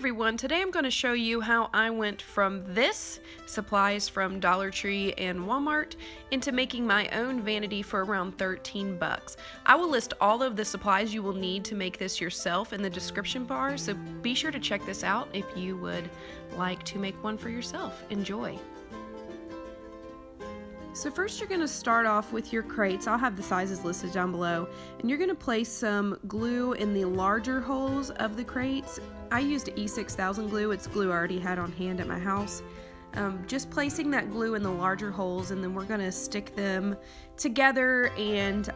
everyone, today I'm going to show you how I went from this, supplies from Dollar Tree and Walmart, into making my own vanity for around 13 bucks. I will list all of the supplies you will need to make this yourself in the description bar, so be sure to check this out if you would like to make one for yourself. Enjoy! So first you're going to start off with your crates. I'll have the sizes listed down below. And you're going to place some glue in the larger holes of the crates. I used E6000 glue. It's glue I already had on hand at my house. Just placing that glue in the larger holes, and then we're going to stick them together and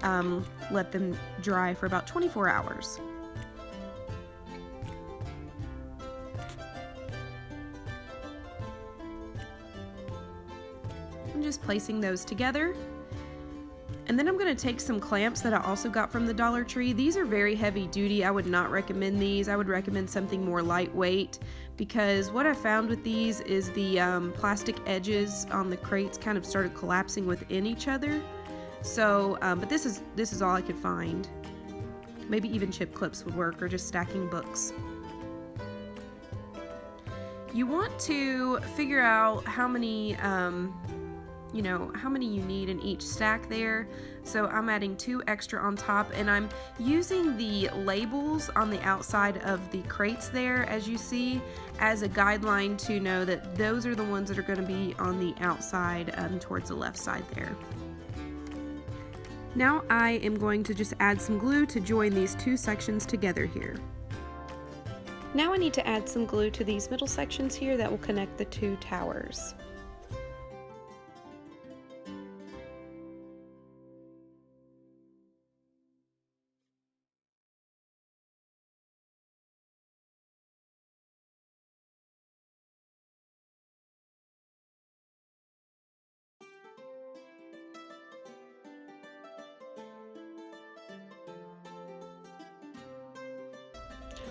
let them dry for about 24 hours. I'm just placing those together. And then I'm going to take some clamps that I also got from the Dollar Tree. These are very heavy duty. I would not recommend these. I would recommend something more lightweight, because what I found with these is the plastic edges on the crates kind of started collapsing within each other. So, but this is all I could find. Maybe even chip clips would work, or just stacking books. You want to figure out how many how many you need in each stack there. So I'm adding 2 extra on top, and I'm using the labels on the outside of the crates there, as you see, as a guideline to know that those are the ones that are going to be on the outside towards the left side there. Now I am going to just add some glue to join these 2 sections together here. Now I need to add some glue to these middle sections here that will connect the 2 towers.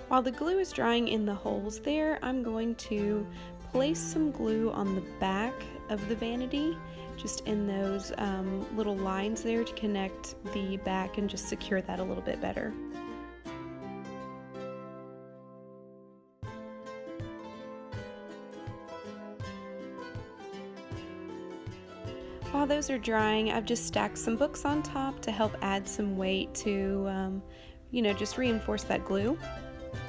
While the glue is drying in the holes there, I'm going to place some glue on the back of the vanity, just in those little lines there to connect the back and just secure that a little bit better. While those are drying, I've just stacked some books on top to help add some weight to, just reinforce that glue.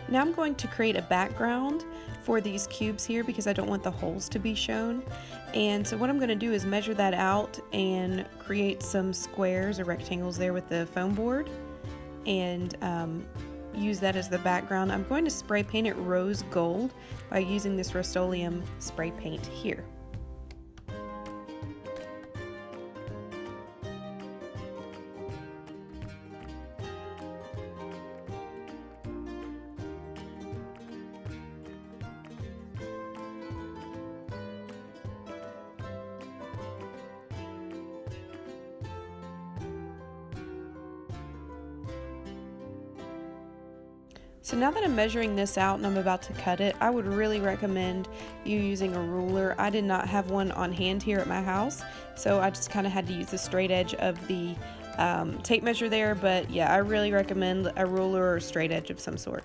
Now I'm going to create a background for these cubes here, because I don't want the holes to be shown. And so what I'm going to do is measure that out and create some squares or rectangles there with the foam board, and use that as the background. I'm going to spray paint it rose gold by using this Rust-Oleum spray paint here. So now that I'm measuring this out and I'm about to cut it, I would really recommend you using a ruler. I did not have one on hand here at my house, so I just kind of had to use the straight edge of the tape measure there, but yeah, I really recommend a ruler or a straight edge of some sort.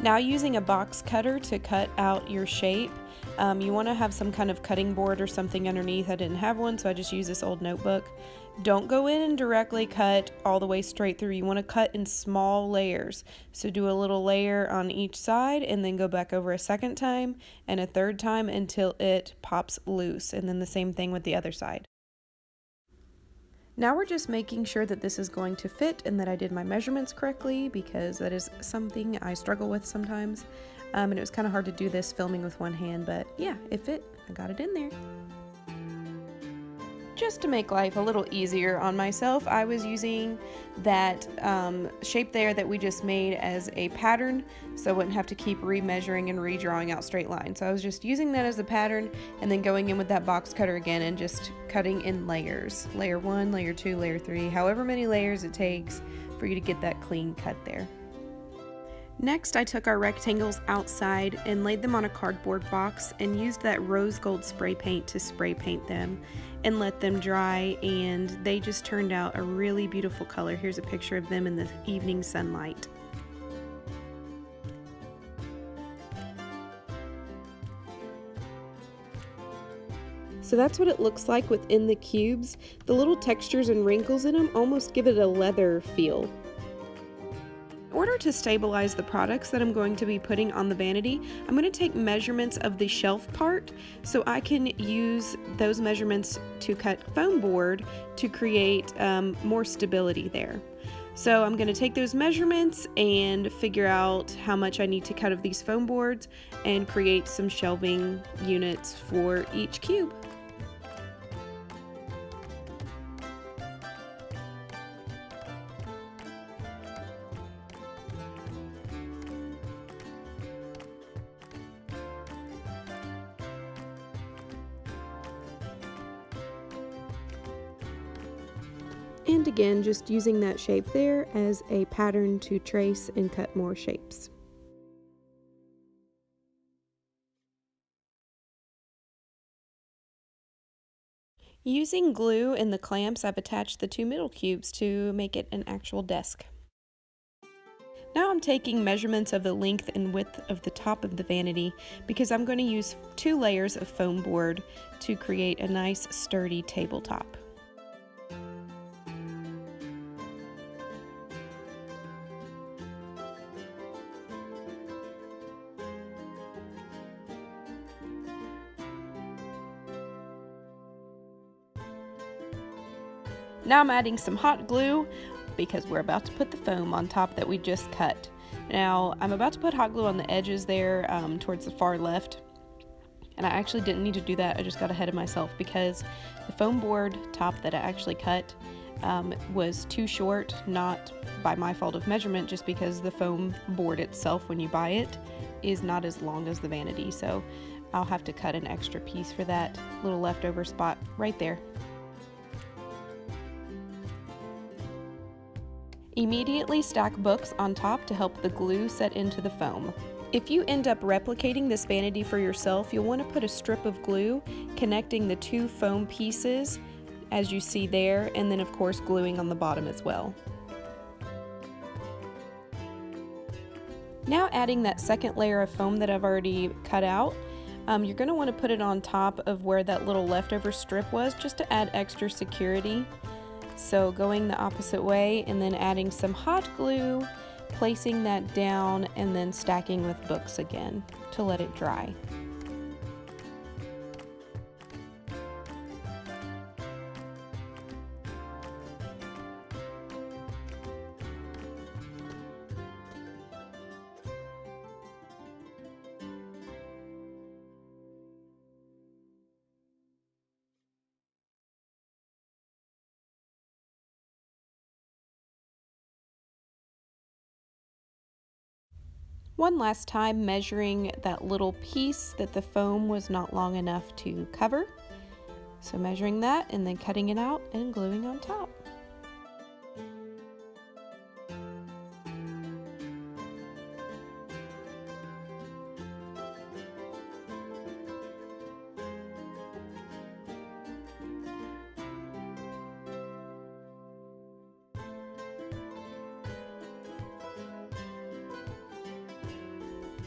Now using a box cutter to cut out your shape, you want to have some kind of cutting board or something underneath. I didn't have one, so I just used this old notebook. Don't go in and directly cut all the way straight through. You want to cut in small layers. So do a little layer on each side, and then go back over a second time and a third time until it pops loose, and then the same thing with the other side. Now we're just making sure that this is going to fit and that I did my measurements correctly, because that is something I struggle with sometimes. And it was kind of hard to do this filming with one hand, but yeah, it fit. I got it in there. Just to make life a little easier on myself, I was using that shape there that we just made as a pattern, so I wouldn't have to keep remeasuring and redrawing out straight lines. So I was just using that as a pattern, and then going in with that box cutter again and just cutting in layers. Layer 1, layer 2, layer 3, however many layers it takes for you to get that clean cut there. Next, I took our rectangles outside and laid them on a cardboard box and used that rose gold spray paint to spray paint them and let them dry, and they just turned out a really beautiful color. Here's a picture of them in the evening sunlight. So that's what it looks like within the cubes. The little textures and wrinkles in them almost give it a leather feel. In order to stabilize the products that I'm going to be putting on the vanity, I'm going to take measurements of the shelf part so I can use those measurements to cut foam board to create more stability there. So I'm going to take those measurements and figure out how much I need to cut of these foam boards and create some shelving units for each cube. And again, just using that shape there as a pattern to trace and cut more shapes. Using glue and the clamps, I've attached the two middle cubes to make it an actual desk. Now I'm taking measurements of the length and width of the top of the vanity because I'm going to use 2 layers of foam board to create a nice sturdy tabletop. Now I'm adding some hot glue because we're about to put the foam on top that we just cut. Now I'm about to put hot glue on the edges there towards the far left. And I actually didn't need to do that, I just got ahead of myself because the foam board top that I actually cut was too short, not by my fault of measurement, just because the foam board itself when you buy it is not as long as the vanity. So I'll have to cut an extra piece for that little leftover spot right there. Immediately stack books on top to help the glue set into the foam. If you end up replicating this vanity for yourself, you'll want to put a strip of glue connecting the 2 foam pieces as you see there, and then of course gluing on the bottom as well. Now adding that second layer of foam that I've already cut out, you're going to want to put it on top of where that little leftover strip was just to add extra security. So going the opposite way and then adding some hot glue, placing that down, and then stacking with books again to let it dry. One last time measuring that little piece that the foam was not long enough to cover. So measuring that and then cutting it out and gluing on top.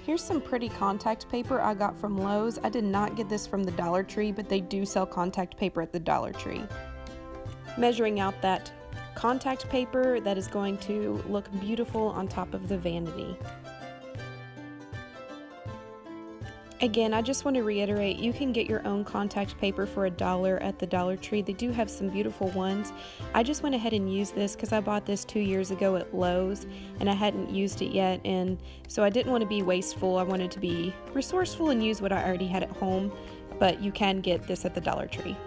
Here's some pretty contact paper I got from Lowe's. I did not get this from the Dollar Tree, but they do sell contact paper at the Dollar Tree. Measuring out that contact paper that is going to look beautiful on top of the vanity. Again, I just want to reiterate, you can get your own contact paper for $1 at the Dollar Tree. They do have some beautiful ones. I just went ahead and used this because I bought this 2 years ago at Lowe's and I hadn't used it yet, and so I didn't want to be wasteful. I wanted to be resourceful and use what I already had at home, but you can get this at the Dollar Tree.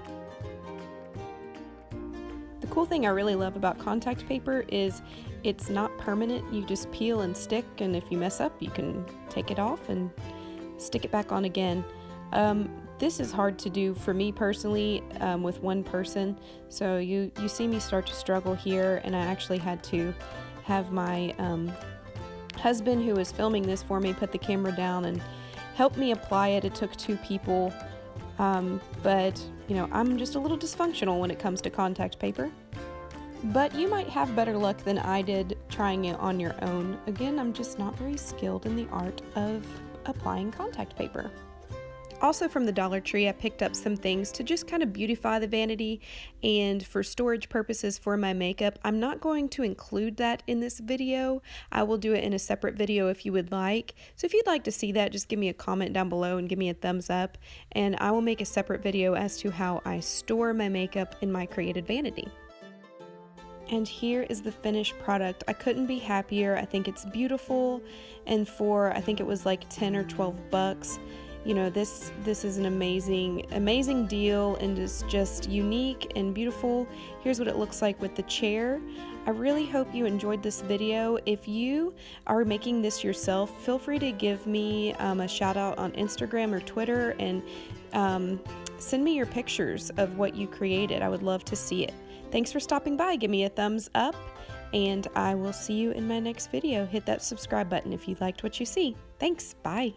The cool thing I really love about contact paper is it's not permanent. You just peel and stick, and if you mess up, you can take it off and stick it back on again. This is hard to do for me personally with one person, so you see me start to struggle here, and I actually had to have my husband, who was filming this for me, put the camera down and help me apply it. It took 2 people, but you know, I'm just a little dysfunctional when it comes to contact paper. But you might have better luck than I did trying it on your own. Again, I'm just not very skilled in the art of applying contact paper. Also from the Dollar Tree, I picked up some things to just kind of beautify the vanity and for storage purposes for my makeup. I'm not going to include that in this video. I will do it in a separate video if you would like. So if you'd like to see that, just give me a comment down below and give me a thumbs up, and I will make a separate video as to how I store my makeup in my created vanity. And here is the finished product. I couldn't be happier. I think it's beautiful, and I think it was like 10 or 12 bucks. You know, this is an amazing deal, and is just unique and beautiful. Here's what it looks like with the chair. I really hope you enjoyed this video. If you are making this yourself, feel free to give me a shout out on Instagram or Twitter, and send me your pictures of what you created. I would love to see it. Thanks for stopping by. Give me a thumbs up, and I will see you in my next video. Hit that subscribe button if you liked what you see. Thanks. Bye.